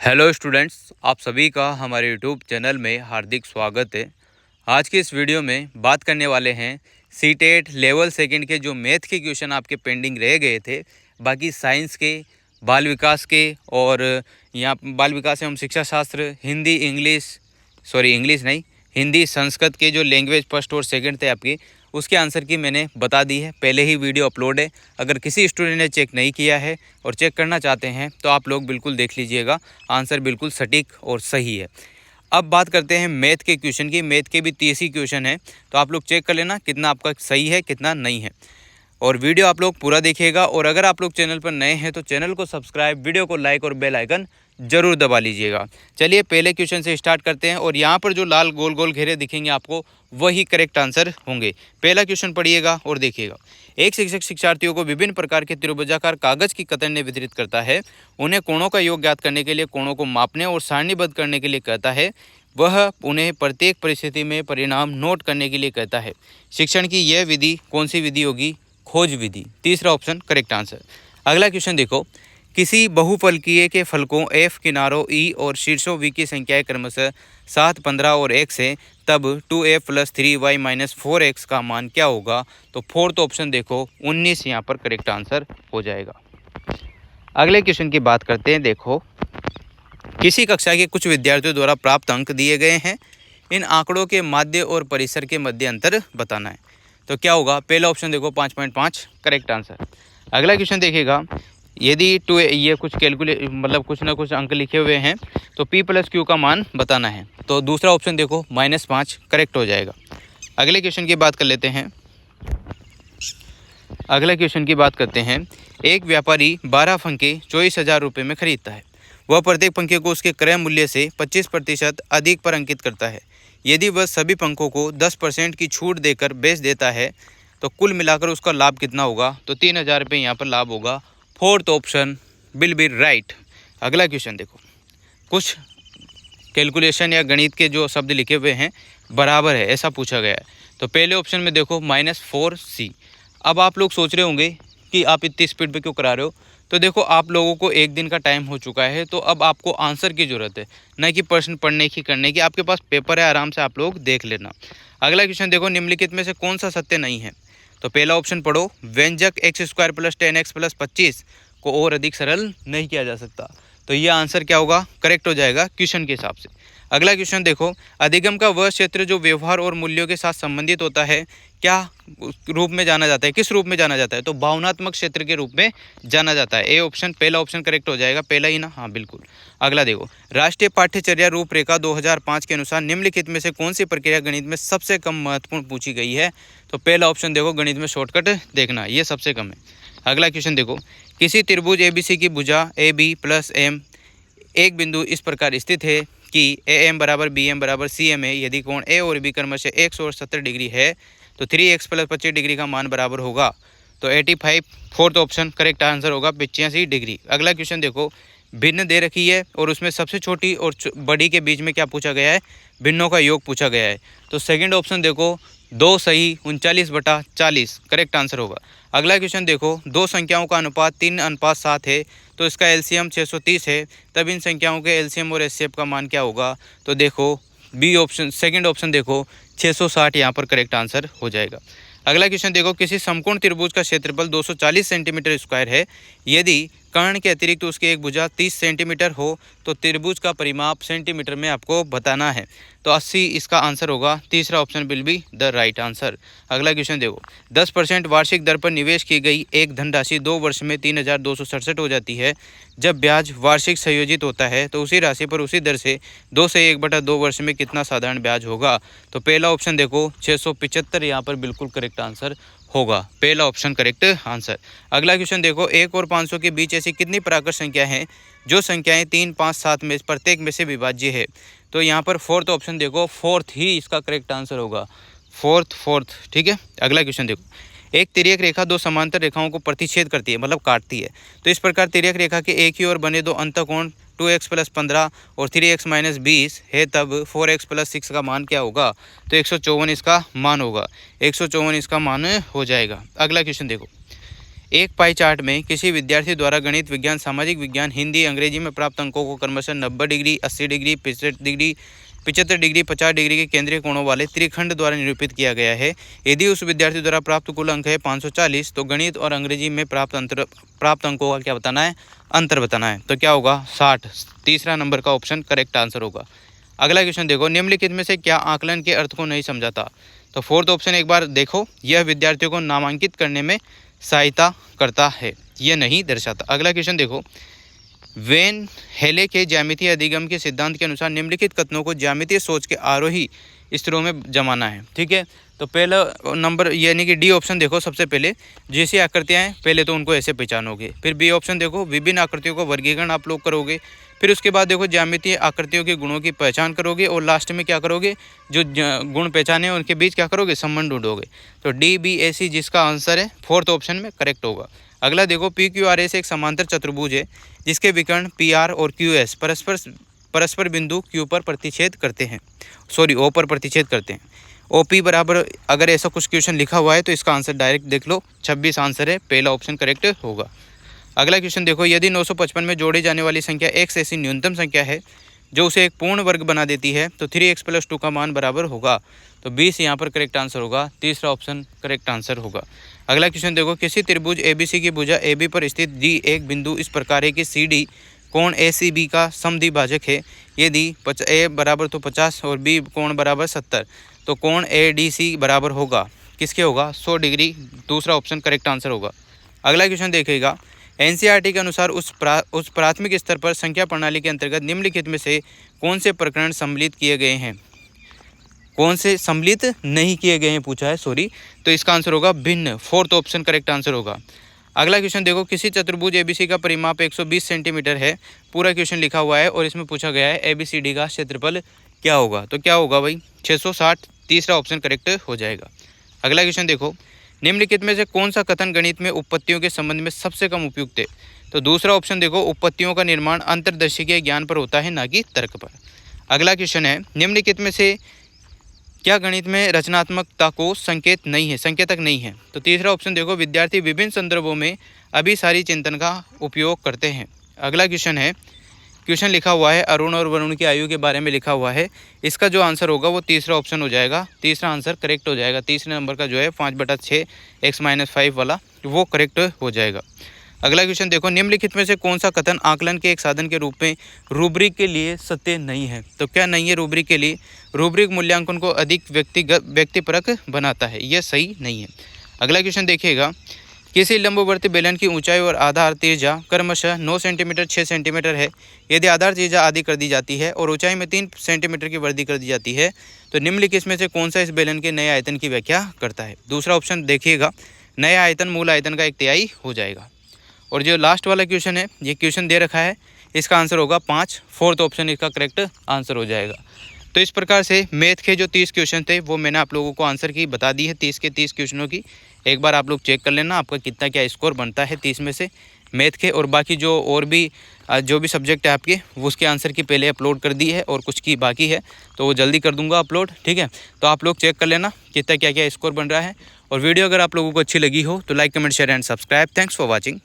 Hello students, आप सभी का हमारे यूट्यूब चैनल में हार्दिक स्वागत है। आज की इस वीडियो में बात करने वाले हैं सीटेट लेवल सेकंड के जो मैथ के क्वेश्चन आपके पेंडिंग रह गए थे, बाकी साइंस के, बाल विकास के और यहाँ बाल विकास एवं शिक्षा शास्त्र, हिंदी इंग्लिश नहीं, हिंदी संस्कृत के जो लैंग्वेज फर्स्ट और सेकंड थे आपके, उसके आंसर की मैंने बता दी है। पहले ही वीडियो अपलोड है। अगर किसी स्टूडेंट ने चेक नहीं किया है और चेक करना चाहते हैं तो आप लोग बिल्कुल देख लीजिएगा, आंसर बिल्कुल सटीक और सही है। अब बात करते हैं मैथ के क्वेश्चन की। मैथ के भी 30 ही क्वेश्चन है, तो आप लोग चेक कर लेना कितना आपका सही है कितना नहीं है, और वीडियो आप लोग पूरा देखिएगा। और अगर आप लोग चैनल पर नए हैं तो चैनल को सब्सक्राइब, वीडियो को लाइक और बेल आइकन जरूर दबा लीजिएगा। चलिए पहले क्वेश्चन से स्टार्ट करते हैं, और यहाँ पर जो लाल गोल गोल घेरे दिखेंगे आपको वही करेक्ट आंसर होंगे। पहला क्वेश्चन पढ़िएगा और देखिएगा। एक शिक्षक शिक्षार्थियों को विभिन्न प्रकार के त्रिभुजाकार कागज की कतरने वितरित करता है। उन्हें कोणों का योग ज्ञात करने के लिए, कोणों को मापने और सारणीबद्ध करने के लिए कहता है। वह उन्हें प्रत्येक परिस्थिति में परिणाम नोट करने के लिए कहता है। शिक्षण की यह विधि कौन सी विधि होगी? खोज विधि। तीसरा ऑप्शन करेक्ट आंसर। अगला क्वेश्चन देखो। किसी बहुफलकीय के फलकों एफ, किनारों ई और शीर्षों वी की संख्याएं क्रमशः 7, 15 और 1 से, तब 2f + 3y - 4x का मान क्या होगा? तो फोर्थ ऑप्शन देखो 19 यहाँ पर करेक्ट आंसर हो जाएगा। अगले क्वेश्चन की बात करते हैं। देखो, किसी कक्षा के कुछ विद्यार्थियों द्वारा प्राप्त अंक दिए गए हैं। इन आंकड़ों के माध्य और परिसर के मध्य अंतर बताना है। तो क्या होगा? पहला ऑप्शन देखो 5.5 करेक्ट आंसर। अगला क्वेश्चन देखिएगा। यदि ये कुछ कुछ ना कुछ अंक लिखे हुए हैं तो p + q का मान बताना है। तो दूसरा ऑप्शन देखो -5 करेक्ट हो जाएगा। अगले क्वेश्चन की बात कर लेते हैं। अगले क्वेश्चन की बात करते हैं। एक व्यापारी 12 पंखे 24,000 रुपये में खरीदता है। वह प्रत्येक पंखे को उसके क्रय मूल्य से 25% अधिक पर अंकित करता है। यदि वह सभी पंखों को 10% की छूट देकर बेच देता है तो कुल मिलाकर उसका लाभ कितना होगा? तो 3,000 रुपये यहाँ पर लाभ होगा। Fourth option will be right. अगला क्वेश्चन देखो। कुछ कैलकुलेशन या गणित के जो शब्द लिखे हुए हैं बराबर है ऐसा पूछा गया है। तो पहले ऑप्शन में देखो -4c। अब आप लोग सोच रहे होंगे कि आप इतनी स्पीड पे क्यों करा रहे हो। तो देखो, आप लोगों को एक दिन का टाइम हो चुका है, तो अब आपको आंसर की ज़रूरत है, न कि प्रश्न पढ़ने की करने की। आपके पास पेपर है, आराम से आप लोग देख लेना। अगला क्वेश्चन देखो। निम्नलिखित में से कौन सा सत्य नहीं है? तो पहला ऑप्शन पढ़ो। व्यंजक x² + 10x + 25 को और अधिक सरल नहीं किया जा सकता। तो ये आंसर क्या होगा? करेक्ट हो जाएगा क्वेश्चन के हिसाब से। अगला क्वेश्चन देखो। अधिगम का वह क्षेत्र जो व्यवहार और मूल्यों के साथ संबंधित होता है, क्या रूप में जाना जाता है? किस रूप में जाना जाता है? तो भावनात्मक क्षेत्र के रूप में जाना जाता है। ए ऑप्शन, पहला ऑप्शन करेक्ट हो जाएगा। पहला ही ना? हाँ बिल्कुल। अगला देखो। राष्ट्रीय पाठ्यचर्या रूपरेखा 2005 के अनुसार निम्नलिखित में से कौन सी प्रक्रिया गणित में सबसे कम महत्वपूर्ण पूछी गई है? तो पहला ऑप्शन देखो, गणित में शॉर्टकट देखना, ये सबसे कम है। अगला क्वेश्चन देखो। किसी त्रिभुज ABC की भुजा AB + M एक बिंदु इस प्रकार स्थित है कि AM = BM = CM है। यदि कोण A और B क्रमशः 170 डिग्री है तो 3x + 25 डिग्री का मान बराबर होगा। तो 85 फोर्थ ऑप्शन करेक्ट आंसर होगा, 85 डिग्री। अगला क्वेश्चन देखो। भिन्न दे रखी है और उसमें सबसे छोटी और बड़ी के बीच में क्या पूछा गया है? भिन्नों का योग पूछा गया है। तो सेकंड ऑप्शन देखो 2 सही 39/40 करेक्ट आंसर होगा। अगला क्वेश्चन देखो। दो संख्याओं का अनुपात 3:7 है, तो इसका एलसीएम 630 है। तब इन संख्याओं के एलसीएम और एचसीएफ का मान क्या होगा? तो देखो बी ऑप्शन, सेकंड ऑप्शन देखो 660 यहाँ पर करेक्ट आंसर हो जाएगा। अगला क्वेश्चन देखो। किसी समकोण त्रिभुज का क्षेत्रफल 240 सेंटीमीटर स्क्वायर है। यदि कर्ण के अतिरिक्त उसकी एक भुजा 30 सेंटीमीटर हो तो त्रिभुज का परिमाप सेंटीमीटर में आपको बताना है। तो 80 इसका आंसर होगा। तीसरा option will be the right answer. अगला क्वेश्चन देखो। 10% वार्षिक दर पर निवेश की गई एक धनराशि 2 वर्ष में 3,267 हो जाती है। जब ब्याज वार्षिक संयोजित होता है तो उसी राशि पर उसी दर से 2 से 1/2 वर्ष में कितना साधारण ब्याज होगा? तो पहला ऑप्शन देखो 675 यहाँ पर बिल्कुल करेक्ट आंसर होगा। पहला ऑप्शन करेक्ट आंसर। अगला क्वेश्चन देखो। 1 और 500 के बीच ऐसी कितनी प्राकृत संख्या हैं जो संख्याएं 3, 5, 7 में प्रत्येक में से विभाज्य है? तो यहाँ पर फोर्थ ऑप्शन देखो, फोर्थ ही इसका करेक्ट आंसर होगा। फोर्थ ठीक है। अगला क्वेश्चन देखो। एक तिर्यक रेखा दो समांतर रेखाओं को प्रतिच्छेद करती है, मतलब काटती है। तो इस प्रकार तिर्यक रेखा के एक ही ओर बने दो अंतःकोण 2x + 15 और 3x - 20 है, तब 4x + 6 का मान क्या होगा? तो 154 इसका मान होगा। 154 इसका मान हो जाएगा। अगला क्वेश्चन देखो। एक पाई चार्ट में किसी विद्यार्थी द्वारा गणित, विज्ञान, सामाजिक विज्ञान, हिंदी, अंग्रेजी में प्राप्त अंकों को क्रमशः 90 degree, 80 degree, 65 degree, 75 degree, 50 degree के केंद्रीय कोणों वाले त्रिखंड द्वारा निरूपित किया गया है। यदि उस विद्यार्थी द्वारा प्राप्त कुल अंक है 540, तो गणित और अंग्रेजी में प्राप्त अंकों का क्या बताना है, अंतर बताना है। तो क्या होगा, 60। तीसरा नंबर का ऑप्शन करेक्ट आंसर होगा। अगला क्वेश्चन देखो, निम्नलिखित में से क्या आकलन के अर्थ को नहीं समझाता। तो फोर्थ ऑप्शन एक बार देखो, यह विद्यार्थियों को नामांकित करने में सहायता करता है, यह नहीं दर्शाता। अगला क्वेश्चन देखो, वेन हेले के ज्यामितीय अधिगम के सिद्धांत के अनुसार निम्नलिखित कथनों को ज्यामितीय सोच के आरोही स्तरों में जमाना है। ठीक है, तो पहला नंबर यानी कि डी ऑप्शन देखो, सबसे पहले जैसी आकृतियां हैं पहले तो उनको ऐसे पहचानोगे। फिर बी ऑप्शन देखो, विभिन्न आकृतियों को वर्गीकरण आप लोग करोगे। फिर उसके बाद देखो ज्यामितीय आकृतियों के गुणों की पहचान करोगे और लास्ट में क्या करोगे, जो गुण पहचाने उनके बीच क्या करोगे, संबंध ढूंढोगे। तो डी बी ए सी जिसका आंसर है फोर्थ ऑप्शन में करेक्ट होगा। अगला देखो, पी क्यू आर एस एक समांतर चतुर्भुज है जिसके विकर्ण पी आर और क्यू एस परस्पर बिंदु क्यू पर प्रतिच्छेद करते हैं, ओ पर प्रतिच्छेद करते हैं। ओ पी बराबर, अगर ऐसा कुछ क्वेश्चन लिखा हुआ है तो इसका आंसर डायरेक्ट देख लो, 26 आंसर है, पहला ऑप्शन करेक्ट होगा। अगला क्वेश्चन देखो, यदि 955 में जोड़ी जाने वाली संख्या x ऐसी न्यूनतम संख्या है जो उसे एक पूर्ण वर्ग बना देती है तो 3x + 2 का मान बराबर होगा। तो 20 यहाँ पर करेक्ट आंसर होगा, तीसरा ऑप्शन करेक्ट आंसर होगा। अगला क्वेश्चन देखो, किसी त्रिभुज ABC की भुजा AB पर स्थित D एक बिंदु इस प्रकार है कि CD कोण ACB का समद्विभाजक है। यदि A बराबर तो 50 और B कोण बराबर 70, तो कोण ADC बराबर होगा किसके होगा, 100 डिग्री, दूसरा ऑप्शन करेक्ट आंसर होगा। अगला क्वेश्चन देखिएगा, NCERT के अनुसार उस प्राथमिक स्तर पर संख्या प्रणाली के अंतर्गत निम्नलिखित में से कौन से प्रकरण सम्मिलित किए गए हैं, कौन से सम्मिलित नहीं किए गए हैं पूछा है, सॉरी। तो इसका आंसर होगा भिन्न, फोर्थ ऑप्शन करेक्ट आंसर होगा। अगला क्वेश्चन देखो, किसी चतुर्भुज ABC का परिमाप 120 सेंटीमीटर है, पूरा क्वेश्चन लिखा हुआ है और इसमें पूछा गया है ABCD का क्षेत्रफल क्या होगा। तो क्या होगा भाई, 660, तीसरा ऑप्शन करेक्ट हो जाएगा। अगला क्वेश्चन देखो, निम्नलिखित में से कौन सा कथन गणित में उपपत्तियों के संबंध में सबसे कम उपयुक्त है। तो दूसरा ऑप्शन देखो, उपपत्तियों का निर्माण अंतर्दर्शी के ज्ञान पर होता है ना कि तर्क पर। अगला क्वेश्चन है, निम्नलिखित में से क्या गणित में रचनात्मकता को संकेतक नहीं है। तो तीसरा ऑप्शन देखो, विद्यार्थी विभिन्न संदर्भों में अभिसारी चिंतन का उपयोग करते हैं। अगला क्वेश्चन है, क्वेश्चन लिखा हुआ है अरुण और वरुण की आयु के बारे में लिखा हुआ है, इसका जो आंसर होगा वो तीसरा ऑप्शन हो जाएगा, तीसरा आंसर करेक्ट हो जाएगा। तीसरे नंबर का जो है 5/6 x-5 वाला वो करेक्ट हो जाएगा। अगला क्वेश्चन देखो, निम्नलिखित में से कौन सा कथन आकलन के एक साधन के रूप में रूब्रिक के लिए सत्य नहीं है। तो क्या नहीं है रूब्रिक के लिए, रूब्रिक मूल्यांकन को अधिक व्यक्तिपरक बनाता है, यह सही नहीं है। अगला क्वेश्चन देखिएगा, किसी लंबवर्ती बेलन की ऊंचाई और आधार त्रिज्या क्रमशः 9 सेंटीमीटर 6 सेंटीमीटर है। यदि आधार त्रिज्या आदि कर दी जाती है और ऊंचाई में 3 सेंटीमीटर की वृद्धि कर दी जाती है तो निम्नलिखित में से कौन सा इस बेलन के नए आयतन की व्याख्या करता है। दूसरा ऑप्शन देखिएगा, नया आयतन मूल आयतन का 1/3 हो जाएगा। और जो लास्ट वाला क्वेश्चन है, ये क्वेश्चन दे रखा है, इसका आंसर होगा 5, फोर्थ ऑप्शन इसका करेक्ट आंसर हो जाएगा। तो इस प्रकार से मैथ के जो 30 क्वेश्चन थे वो मैंने आप लोगों को आंसर की बता दी है, 30 के 30 क्वेश्चनों की। एक बार आप लोग चेक कर लेना आपका कितना क्या स्कोर बनता है 30 में से मैथ के। और बाकी जो और भी जो भी सब्जेक्ट है आपके वो उसके आंसर की पहले अपलोड कर दी है और कुछ की बाकी है, तो वो जल्दी कर दूंगा अपलोड, ठीक है। तो आप लोग चेक कर लेना कितना क्या क्या स्कोर बन रहा है। और वीडियो अगर आप लोगों को अच्छी लगी हो तो like, comment, share and subscribe. Thanks for watching.